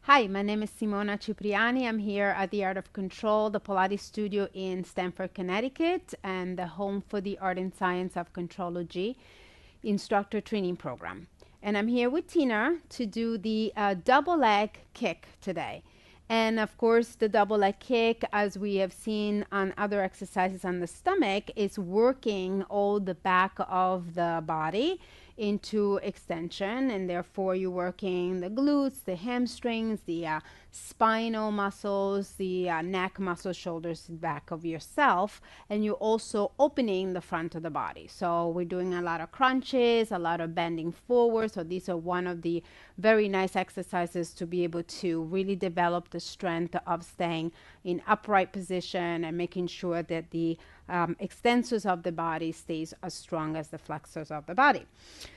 Hi, my name is Simona Cipriani. I'm here at the Art of Control, the Pilates studio in Stamford, Connecticut, and the home for the Art and Science of Contrology instructor training program. And I'm here with Tina to do the double leg kick today. And of course, the double leg kick, as we have seen on other exercises on the stomach, is working all the back of the body into extension, and therefore you're working the glutes, the hamstrings, the spinal muscles, the neck muscles, shoulders, back of yourself, and you're also opening the front of the body. So we're doing a lot of crunches, a lot of bending forward. So these are one of the very nice exercises to be able to really develop the strength of staying in upright position and making sure that the extensors of the body stays as strong as the flexors of the body.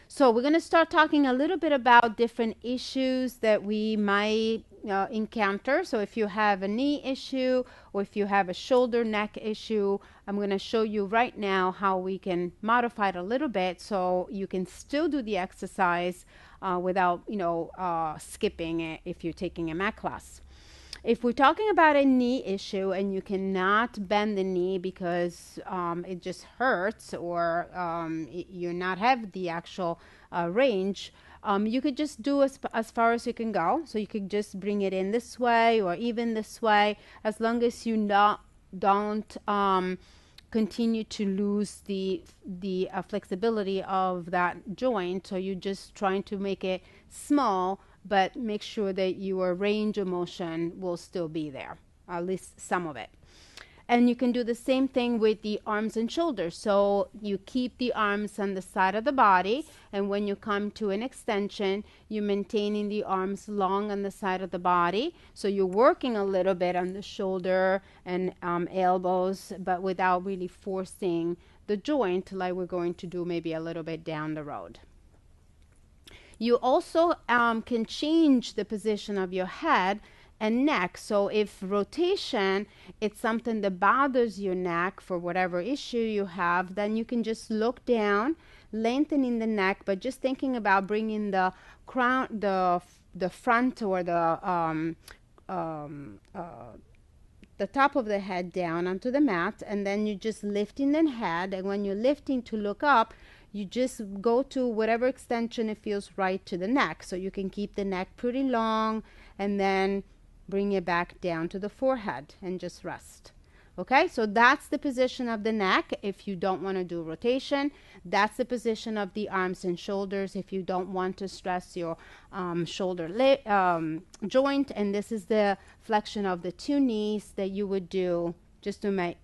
So we're going to start talking a little bit about different issues that we might encounter. So if you have a knee issue or if you have a shoulder neck issue, I'm going to show you right now how we can modify it a little bit so you can still do the exercise without skipping it if you're taking a mat class. If we're talking about a knee issue and you cannot bend the knee because it just hurts or you not have the actual range, you could just do as far as you can go. So you could just bring it in this way or even this way, as long as you don't continue to lose the flexibility of that joint. So you're just trying to make it small, but make sure that your range of motion will still be there, at least some of it. And you can do the same thing with the arms and shoulders. So you keep the arms on the side of the body, and when you come to an extension, you're maintaining the arms long on the side of the body. So you're working a little bit on the shoulder and elbows, but without really forcing the joint like we're going to do maybe a little bit down the road. You also can change the position of your head and neck. So if rotation, it's something that bothers your neck for whatever issue you have, then you can just look down, lengthening the neck, but just thinking about bringing the crown, the front or the top of the head down onto the mat, and then you're just lifting the head. And when you're lifting to look up, you just go to whatever extension it feels right to the neck. So you can keep the neck pretty long and then bring it back down to the forehead and just rest. Okay, so that's the position of the neck if you don't want to do rotation. That's the position of the arms and shoulders if you don't want to stress your shoulder joint. And this is the flexion of the two knees that you would do just to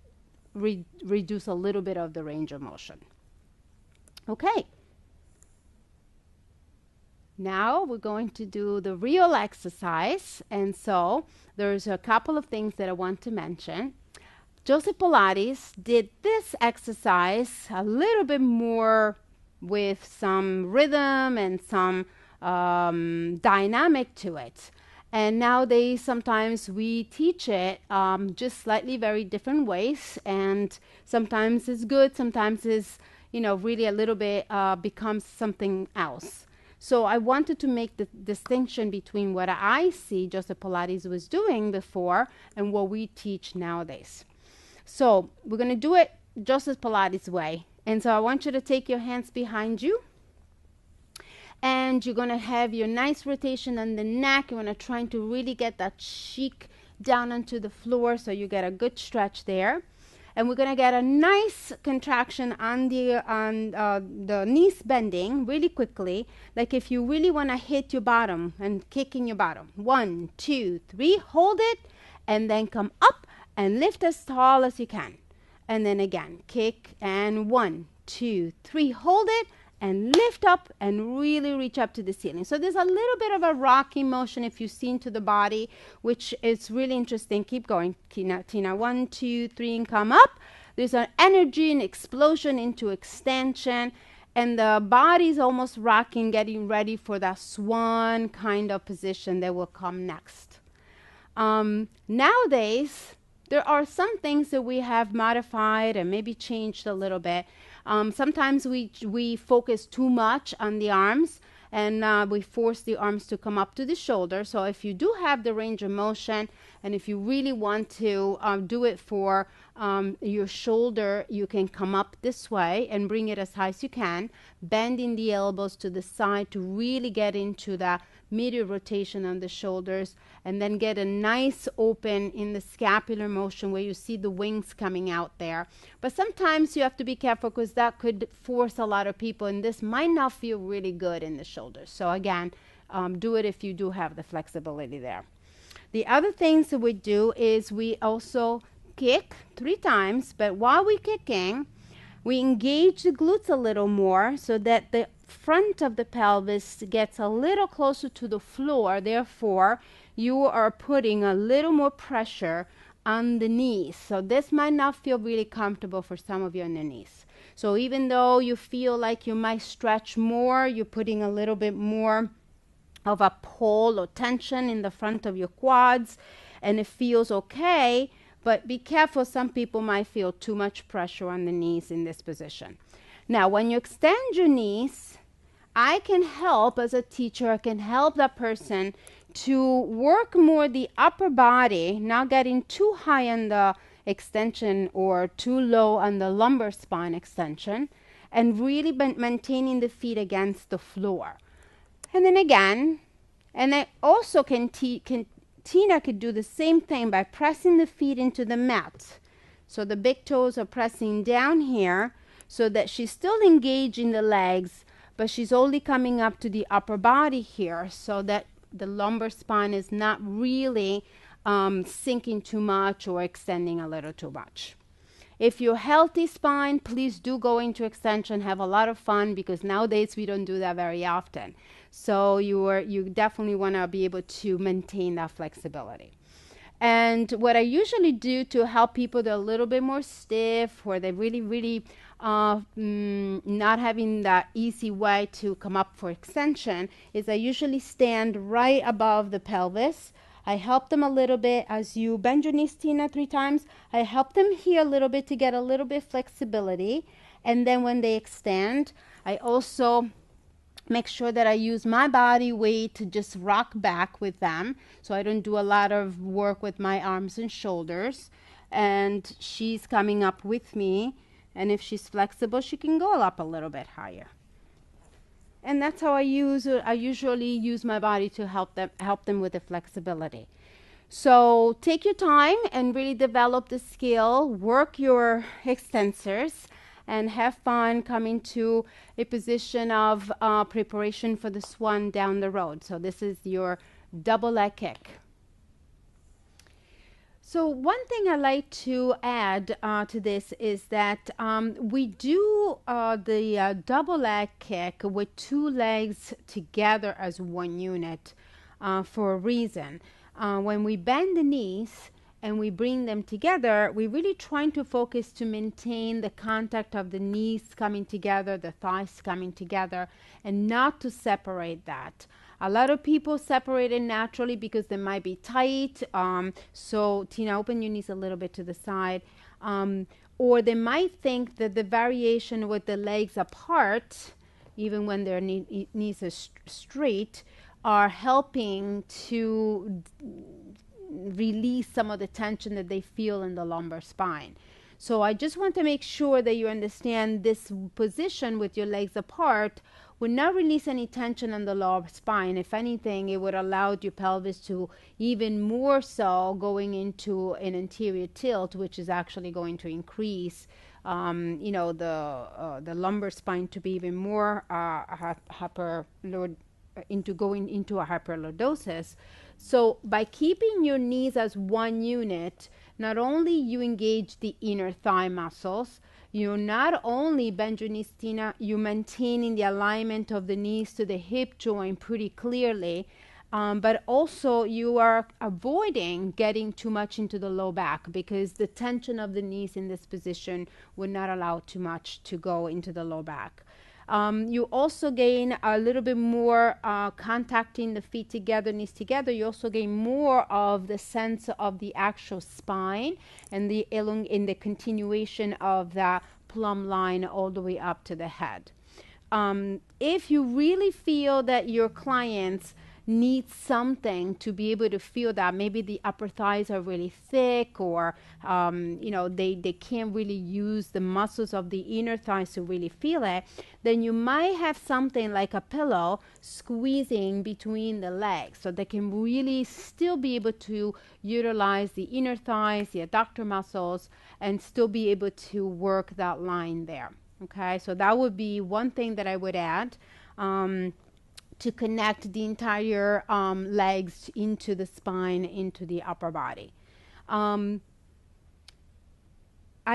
reduce a little bit of the range of motion. Okay, now we're going to do the real exercise. And so there's a couple of things that I want to mention. Joseph Pilates did this exercise a little bit more with some rhythm and some dynamic to it. And nowadays, sometimes we teach it just slightly very different ways. And sometimes it's good, sometimes it's really a little bit becomes something else. So I wanted to make the distinction between what I see Joseph Pilates was doing before and what we teach nowadays. So we're going to do it Joseph Pilates way. And so I want you to take your hands behind you. And you're going to have your nice rotation on the neck. You're going to try to really get that cheek down onto the floor so you get a good stretch there. And we're going to get a nice contraction on the knees bending really quickly. Like if you really want to hit your bottom and kick in your bottom. 1, 2, 3. Hold it. And then come up and lift as tall as you can. And then again, kick. And 1, 2, 3. Hold it. And lift up and really reach up to the ceiling. So there's a little bit of a rocking motion if you've seen to the body, which is really interesting. Keep going, Tina. 1, 2, 3, and come up. There's an energy and explosion into extension. And the body's almost rocking, getting ready for that swan kind of position that will come next. Nowadays, there are some things that we have modified and maybe changed a little bit. Sometimes we focus too much on the arms and we force the arms to come up to the shoulder. So if you do have the range of motion, and if you really want to do it for your shoulder, you can come up this way and bring it as high as you can, bending the elbows to the side to really get into the medial rotation on the shoulders, and then get a nice open in the scapular motion where you see the wings coming out there. But sometimes you have to be careful because that could force a lot of people, and this might not feel really good in the shoulders. So again, do it if you do have the flexibility there. The other things that we do is we also kick 3 times, but while we're kicking, we engage the glutes a little more so that the front of the pelvis gets a little closer to the floor. Therefore, you are putting a little more pressure on the knees. So this might not feel really comfortable for some of you on the knees. So even though you feel like you might stretch more, you're putting a little bit more of a pull or tension in the front of your quads, and it feels okay. But be careful, some people might feel too much pressure on the knees in this position. Now, when you extend your knees, I can help as a teacher, I can help that person to work more the upper body, not getting too high on the extension or too low on the lumbar spine extension, and really maintaining the feet against the floor. And then again, and I also Tina could do the same thing by pressing the feet into the mat. So the big toes are pressing down here so that she's still engaging the legs, but she's only coming up to the upper body here so that the lumbar spine is not really sinking too much or extending a little too much. If you're healthy spine, please do go into extension, have a lot of fun, because nowadays we don't do that very often. So you definitely want to be able to maintain that flexibility. And what I usually do to help people that are a little bit more stiff, or they're really not having that easy way to come up for extension, is I usually stand right above the pelvis. I help them a little bit as you bend your knees, Tina, 3 times. I help them here a little bit to get a little bit flexibility. And then when they extend, I also make sure that I use my body weight to just rock back with them. So I don't do a lot of work with my arms and shoulders. And she's coming up with me. And if she's flexible, she can go up a little bit higher. And that's how I usually use my body to help them with the flexibility. So take your time and really develop the skill, work your extensors, and have fun coming to a position of preparation for the swan down the road. So this is your double leg kick. So one thing I like to add to this is that we do the double leg kick with 2 legs together as one unit for a reason. When we bend the knees and we bring them together, we're really trying to focus to maintain the contact of the knees coming together, the thighs coming together, and not to separate that. A lot of people separate it naturally because they might be tight. So Tina, open your knees a little bit to the side. Or they might think that the variation with the legs apart, even when their knees are straight, are helping to release some of the tension that they feel in the lumbar spine. So I just want to make sure that you understand this position with your legs apart would not release any tension on the lower spine. If anything, it would allow your pelvis to even more so going into an anterior tilt, which is actually going to increase the lumbar spine to be even more going into a hyperlordosis. So by keeping your knees as one unit, not only you engage the inner thigh muscles, you not only bend your knees, Tina, you're maintaining the alignment of the knees to the hip joint pretty clearly, but also you are avoiding getting too much into the low back, because the tension of the knees in this position would not allow too much to go into the low back. You also gain a little bit more contacting the feet together, knees together. You also gain more of the sense of the actual spine and in the continuation of the plumb line all the way up to the head. if you really feel that your clients need something to be able to feel that maybe the upper thighs are really thick, or they can't really use the muscles of the inner thighs to really feel it, then you might have something like a pillow squeezing between the legs, so they can really still be able to utilize the inner thighs, the adductor muscles, and still be able to work that line there. Okay, so that would be one thing that I would add, to connect the entire legs into the spine, into the upper body. I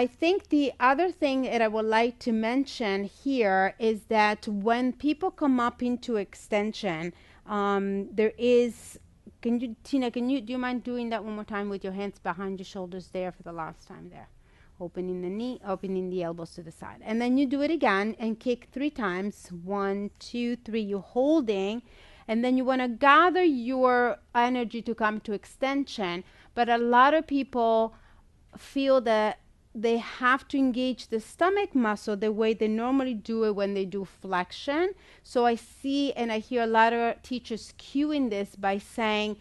think the other thing that I would like to mention here is that when people come up into extension, there is, Tina, do you mind doing that one more time with your hands behind your shoulders there for the last time there? Opening the knee, opening the elbows to the side. And then you do it again and kick 3 times. 1, 2, 3. You're holding. And then you want to gather your energy to come to extension. But a lot of people feel that they have to engage the stomach muscle the way they normally do it when they do flexion. So I see and I hear a lot of teachers cueing this by saying,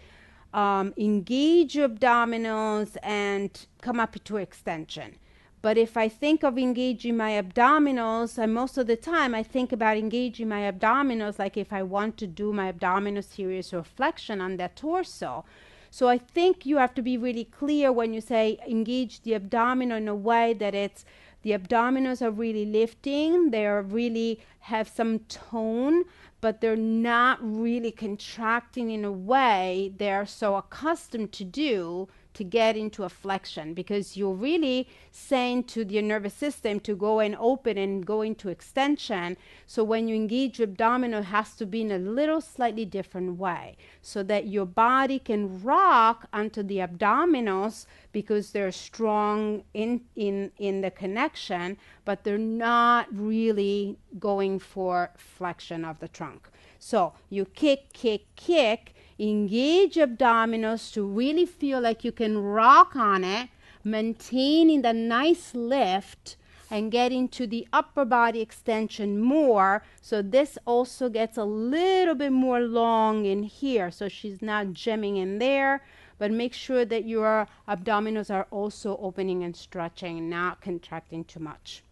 engage your abdominals and come up to extension. But if I think of engaging my abdominals, and most of the time I think about engaging my abdominals like if I want to do my abdominal series or flexion on the torso. So I think you have to be really clear when you say engage the abdominal in a way that it's the abdominals are really lifting, they are really have some tone, but they're not really contracting in a way they're so accustomed to do to get into a flexion, because you're really saying to your nervous system to go and open and go into extension. So when you engage your abdominal, it has to be in a little slightly different way so that your body can rock onto the abdominals, because they're strong in the connection, but they're not really going for flexion of the trunk. So you kick, kick, kick, engage abdominals to really feel like you can rock on it, maintaining the nice lift and get into the upper body extension more. So this also gets a little bit more long in here. So she's not jamming in there, but make sure that your abdominals are also opening and stretching, not contracting too much.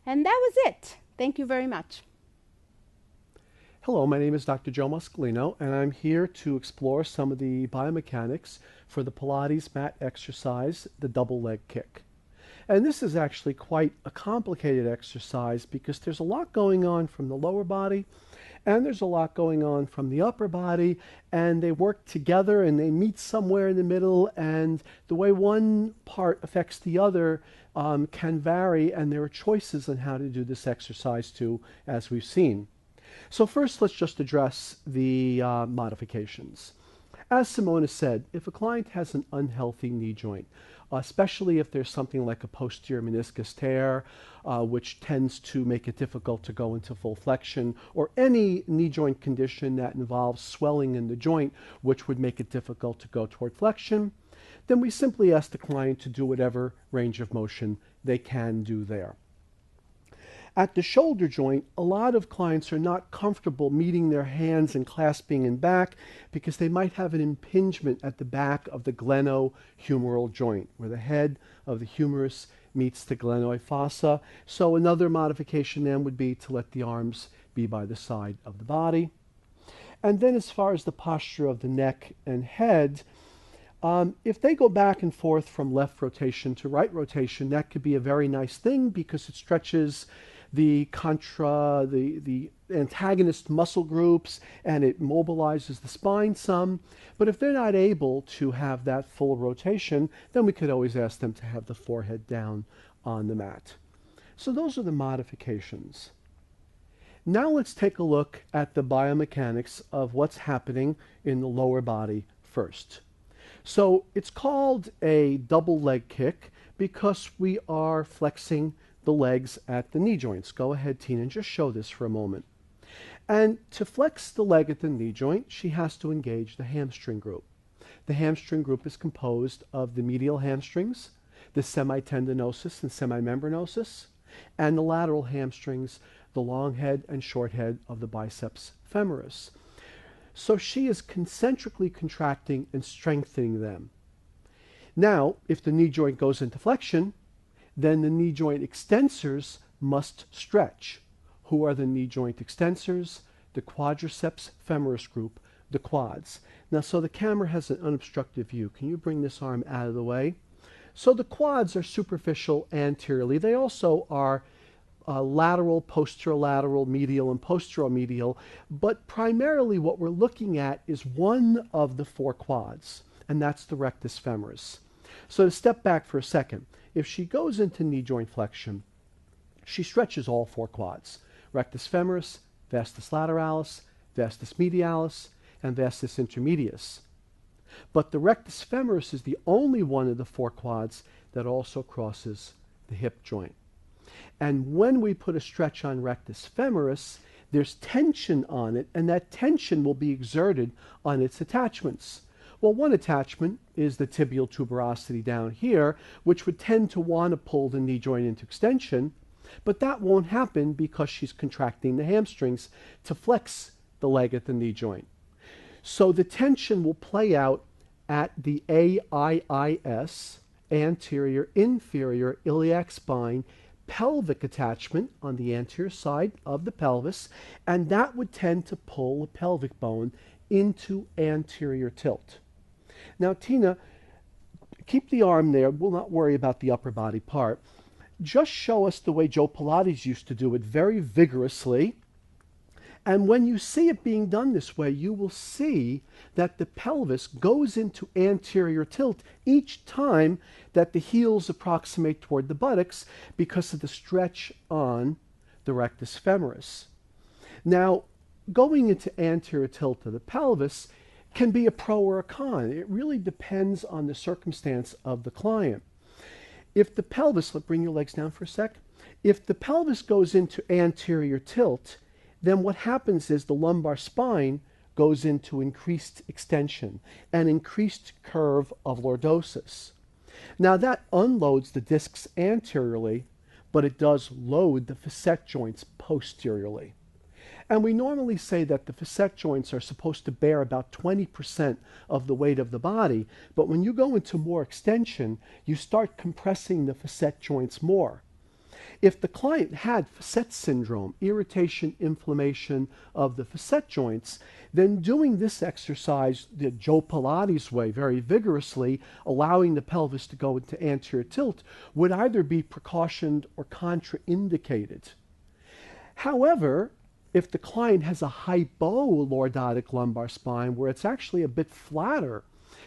And that was it. Thank you very much. Hello, my name is Dr. Joe Muscolino, and I'm here to explore some of the biomechanics for the Pilates mat exercise, the double leg kick. And this is actually quite a complicated exercise because there's a lot going on from the lower body and there's a lot going on from the upper body, and they work together and they meet somewhere in the middle, and the way one part affects the other can vary, and there are choices on how to do this exercise too, as we've seen. So first, let's just address the modifications. As Simona said, if a client has an unhealthy knee joint, especially if there's something like a posterior meniscus tear, which tends to make it difficult to go into full flexion, or any knee joint condition that involves swelling in the joint, which would make it difficult to go toward flexion, then we simply ask the client to do whatever range of motion they can do there. At the shoulder joint, a lot of clients are not comfortable meeting their hands and clasping in back because they might have an impingement at the back of the glenohumeral joint, where the head of the humerus meets the glenoid fossa. So another modification then would be to let the arms be by the side of the body. And then as far as the posture of the neck and head, if they go back and forth from left rotation to right rotation, that could be a very nice thing because it stretches the antagonist muscle groups and it mobilizes the spine some. But if they're not able to have that full rotation, then we could always ask them to have the forehead down on the mat. So those are the modifications. Now let's take a look at the biomechanics of what's happening in the lower body first. So it's called a double leg kick because we are flexing the legs at the knee joints. Go ahead, Tina, and just show this for a moment. And to flex the leg at the knee joint, she has to engage the hamstring group. The hamstring group is composed of the medial hamstrings, the semitendinosus and semimembranosus, and the lateral hamstrings, the long head and short head of the biceps femoris. So she is concentrically contracting and strengthening them. Now, if the knee joint goes into flexion, then the knee joint extensors must stretch. Who are the knee joint extensors? The quadriceps femoris group, the quads. Now, so the camera has an unobstructed view. Can you bring this arm out of the way? So the quads are superficial anteriorly. They also are lateral, posterolateral, medial, and posteromedial. But primarily what we're looking at is one of the four quads, and that's the rectus femoris. So to step back for a second, if she goes into knee joint flexion, she stretches all four quads: rectus femoris, vastus lateralis, vastus medialis, and vastus intermedius. But the rectus femoris is the only one of the four quads that also crosses the hip joint. And when we put a stretch on rectus femoris, there's tension on it, and that tension will be exerted on its attachments. Well, one attachment is the tibial tuberosity down here, which would tend to want to pull the knee joint into extension, but that won't happen because she's contracting the hamstrings to flex the leg at the knee joint. So the tension will play out at the AIIS, anterior inferior iliac spine, pelvic attachment on the anterior side of the pelvis, and that would tend to pull the pelvic bone into anterior tilt. Now, Tina, keep the arm there. We'll not worry about the upper body part. Just show us the way Joe Pilates used to do it, very vigorously. And when you see it being done this way, you will see that the pelvis goes into anterior tilt each time that the heels approximate toward the buttocks because of the stretch on the rectus femoris. Now, going into anterior tilt of the pelvis can be a pro or a con. It really depends on the circumstance of the client. If the pelvis, bring your legs down for a sec. If the pelvis goes into anterior tilt, then what happens is the lumbar spine goes into increased extension and increased curve of lordosis. Now that unloads the discs anteriorly, but it does load the facet joints posteriorly. And we normally say that the facet joints are supposed to bear about 20% of the weight of the body, but when you go into more extension, you start compressing the facet joints more. If the client had facet syndrome, irritation, inflammation of the facet joints, then doing this exercise the Joe Pilates way, very vigorously, allowing the pelvis to go into anterior tilt, would either be precautioned or contraindicated. However, if the client has a hypolordotic lumbar spine where it's actually a bit flatter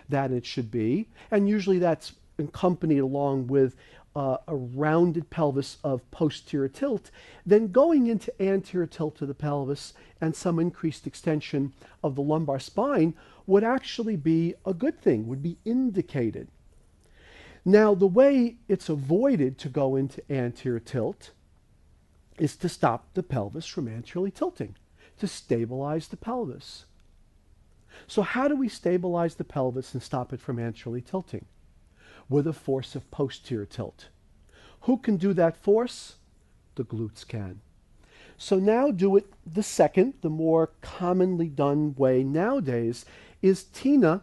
than it should be, and usually that's accompanied along with a rounded pelvis of posterior tilt, then going into anterior tilt of the pelvis and some increased extension of the lumbar spine would actually be a good thing, would be indicated. Now, the way it's avoided to go into anterior tilt is to stop the pelvis from anteriorly tilting, to stabilize the pelvis. So how do we stabilize the pelvis and stop it from anteriorly tilting? With a force of posterior tilt. Who can do that force? The glutes can. So now do it the second, the more commonly done way nowadays, is Tina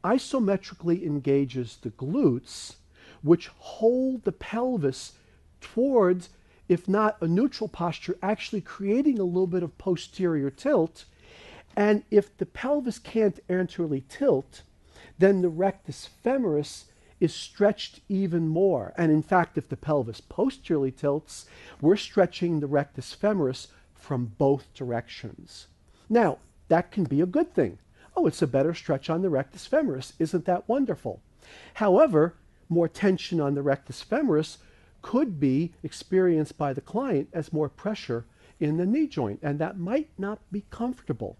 isometrically engages the glutes, which hold the pelvis towards, if not a neutral posture, actually creating a little bit of posterior tilt. And if the pelvis can't anteriorly tilt, then the rectus femoris is stretched even more. And in fact, if the pelvis posteriorly tilts, we're stretching the rectus femoris from both directions. Now, that can be a good thing. Oh, it's a better stretch on the rectus femoris. Isn't that wonderful? However, more tension on the rectus femoris could be experienced by the client as more pressure in the knee joint, and that might not be comfortable.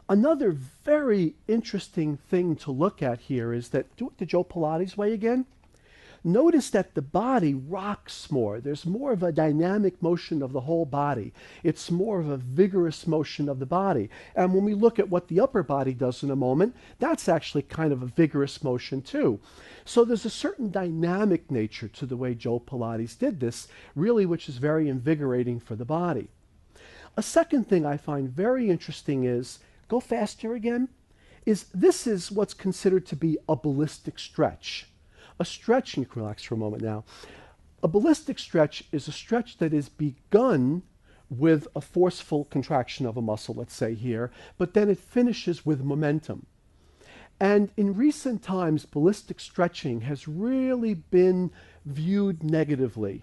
Another very interesting thing to look at here is that, do it the Joe Pilates way again. notice that the body rocks more. There's more of a dynamic motion of the whole body. It's more of a vigorous motion of the body. And when we look at what the upper body does in a moment, that's actually kind of a vigorous motion too. So there's a certain dynamic nature to the way Joe Pilates did this, really, which is very invigorating for the body. A second thing I find very interesting is, go faster again, is this is what's considered to be a ballistic stretch. A stretch, and you can relax for a moment now. A ballistic stretch is a stretch that is begun with a forceful contraction of a muscle, let's say here, but then it finishes with momentum. And in recent times, ballistic stretching has really been viewed negatively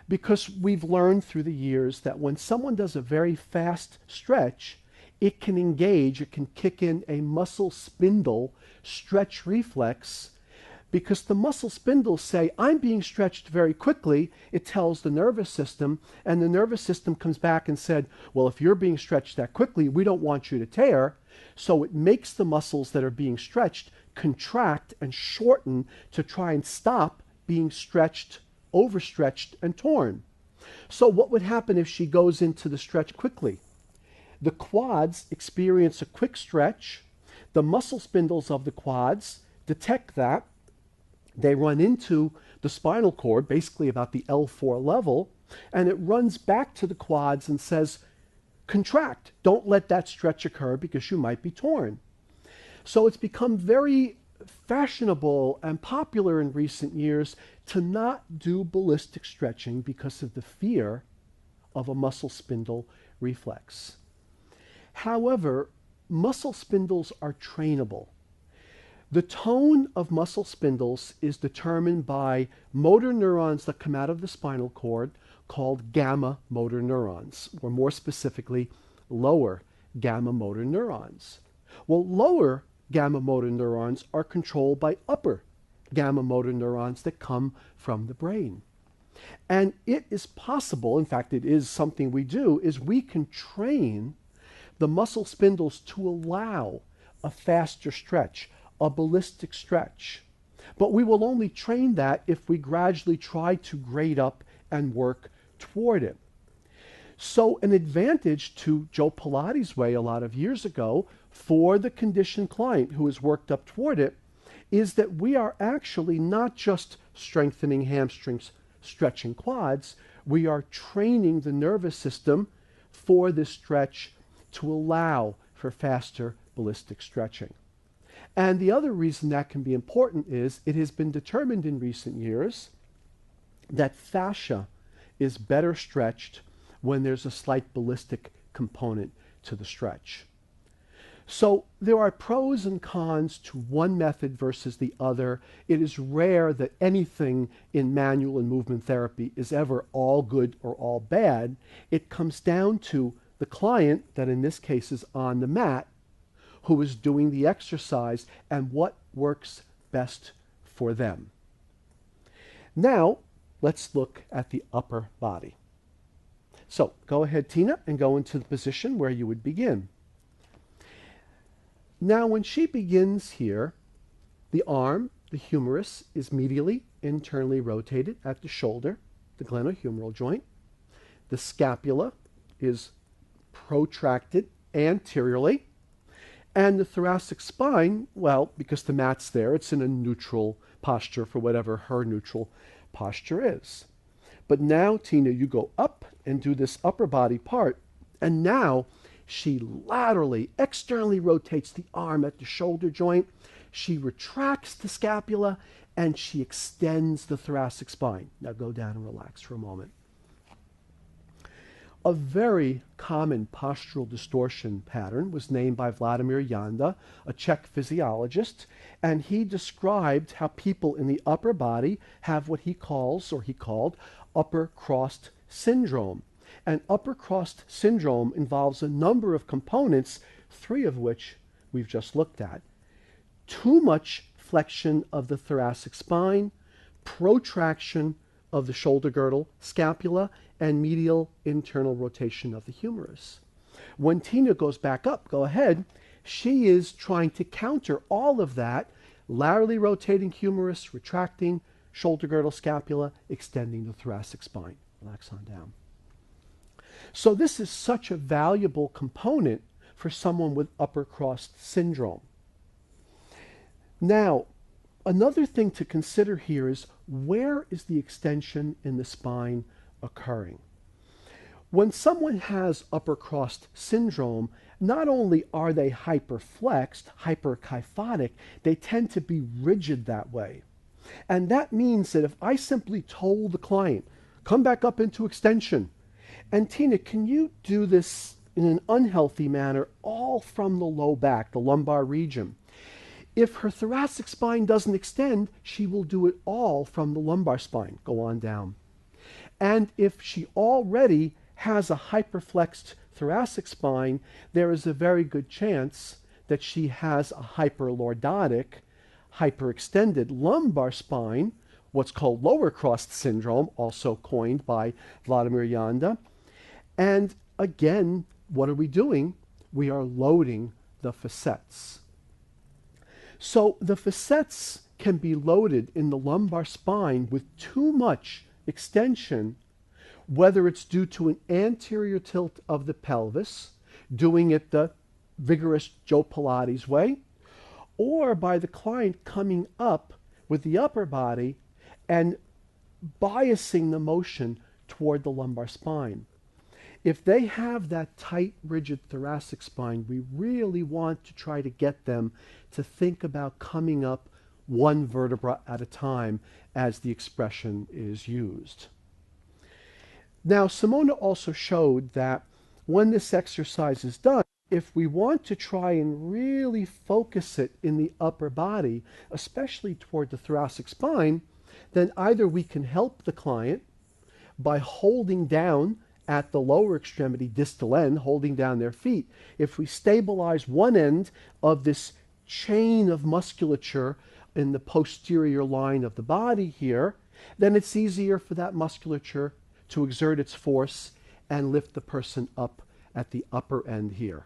because we've learned through the years that when someone does a very fast stretch, it can kick in a muscle spindle stretch reflex, because the muscle spindles say, I'm being stretched very quickly. It tells the nervous system, and the nervous system comes back and said, well, if you're being stretched that quickly, we don't want you to tear. So it makes the muscles that are being stretched contract and shorten to try and stop being stretched, overstretched, and torn. So what would happen if she goes into the stretch quickly? The quads experience a quick stretch. The muscle spindles of the quads detect that. They run into the spinal cord, basically about the L4 level, and it runs back to the quads and says, contract. Don't let that stretch occur because you might be torn. So it's become very fashionable and popular in recent years to not do ballistic stretching because of the fear of a muscle spindle reflex. However, muscle spindles are trainable. The tone of muscle spindles is determined by motor neurons that come out of the spinal cord called gamma motor neurons, or more specifically, lower gamma motor neurons. Well, lower gamma motor neurons are controlled by upper gamma motor neurons that come from the brain. And it is possible, in fact, it is something we do, is we can train the muscle spindles to allow a faster stretch, a ballistic stretch. But we will only train that if we gradually try to grade up and work toward it. So an advantage to Joe Pilates' way a lot of years ago for the conditioned client who has worked up toward it is that we are actually not just strengthening hamstrings, stretching quads, we are training the nervous system for this stretch to allow for faster ballistic stretching. And the other reason that can be important is it has been determined in recent years that fascia is better stretched when there's a slight ballistic component to the stretch. So there are pros and cons to one method versus the other. It is rare that anything in manual and movement therapy is ever all good or all bad. It comes down to the client, that in this case is on the mat, who is doing the exercise and what works best for them. Now, let's look at the upper body. So go ahead, Tina, and go into the position where you would begin. Now, when she begins here, the arm, the humerus, is medially internally rotated at the shoulder, the glenohumeral joint. The scapula is protracted anteriorly. And the thoracic spine, well, because the mat's there, it's in a neutral posture for whatever her neutral posture is. But now, Tina, you go up and do this upper body part, and now she laterally, externally rotates the arm at the shoulder joint. She retracts the scapula, and she extends the thoracic spine. Now go down and relax for a moment. A very common postural distortion pattern was named by Vladimir Janda, a Czech physiologist, and he described how people in the upper body have what he calls, or he called, upper crossed syndrome. And upper crossed syndrome involves a number of components, three of which we've just looked at. Too much flexion of the thoracic spine, protraction of the shoulder girdle, scapula, and medial internal rotation of the humerus. When Tina goes back up, go ahead, she is trying to counter all of that, laterally rotating humerus, retracting, shoulder girdle, scapula, extending the thoracic spine. Relax on down. So this is such a valuable component for someone with upper crust syndrome. Now, another thing to consider here is, where is the extension in the spine occurring? When someone has upper crust syndrome, not only are they hyperflexed, hyperkyphotic, they tend to be rigid that way. And that means that if I simply told the client, come back up into extension, and Tina, can you do this in an unhealthy manner, all from the low back, the lumbar region? If her thoracic spine doesn't extend, she will do it all from the lumbar spine. Go on down. And if she already has a hyperflexed thoracic spine, there is a very good chance that she has a hyperlordotic, hyperextended lumbar spine, what's called lower crust syndrome, also coined by Vladimir Janda. And again, what are we doing? We are loading the facets. So the facets can be loaded in the lumbar spine with too much extension, whether it's due to an anterior tilt of the pelvis, doing it the vigorous Joe Pilates way, or by the client coming up with the upper body and biasing the motion toward the lumbar spine. If they have that tight, rigid thoracic spine, we really want to try to get them to think about coming up one vertebra at a time, as the expression is used. Now, Simona also showed that when this exercise is done, if we want to try and really focus it in the upper body, especially toward the thoracic spine, then either we can help the client by holding down at the lower extremity, distal end, holding down their feet. If we stabilize one end of this chain of musculature in the posterior line of the body here, then it's easier for that musculature to exert its force and lift the person up at the upper end here.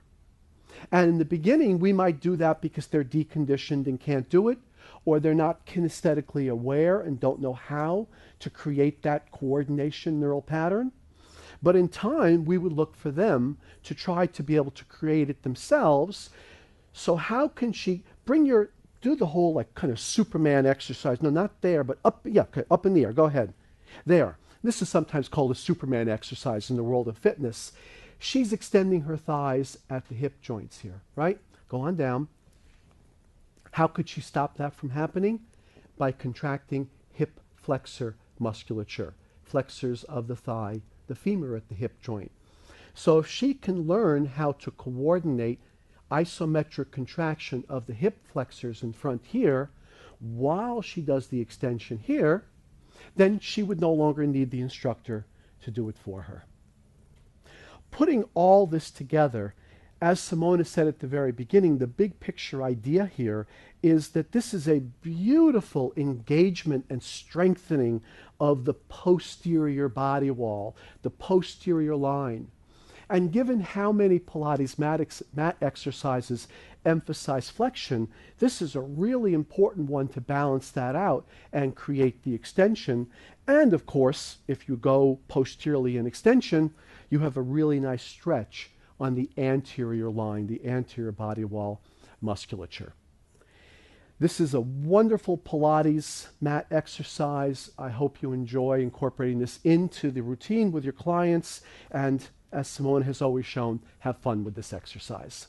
And in the beginning, we might do that because they're deconditioned and can't do it, or they're not kinesthetically aware and don't know how to create that coordination neural pattern. But in time, we would look for them to try to be able to create it themselves. So how can she do the whole like kind of Superman exercise? No, not there, but up, yeah, okay, up in the air. Go ahead. There. This is sometimes called a Superman exercise in the world of fitness. She's extending her thighs at the hip joints here, right? Go on down. How could she stop that from happening? By contracting hip flexor musculature, flexors of the thigh, the femur at the hip joint. So if she can learn how to coordinate isometric contraction of the hip flexors in front here while she does the extension here, then she would no longer need the instructor to do it for her. Putting all this together, as Simona said at the very beginning, the big picture idea here is that this is a beautiful engagement and strengthening of the posterior body wall, the posterior line. And given how many Pilates mat exercises emphasize flexion, this is a really important one to balance that out and create the extension. And of course, if you go posteriorly in extension, you have a really nice stretch on the anterior line, the anterior body wall musculature. This is a wonderful Pilates mat exercise. I hope you enjoy incorporating this into the routine with your clients, and as Simona has always shown, have fun with this exercise.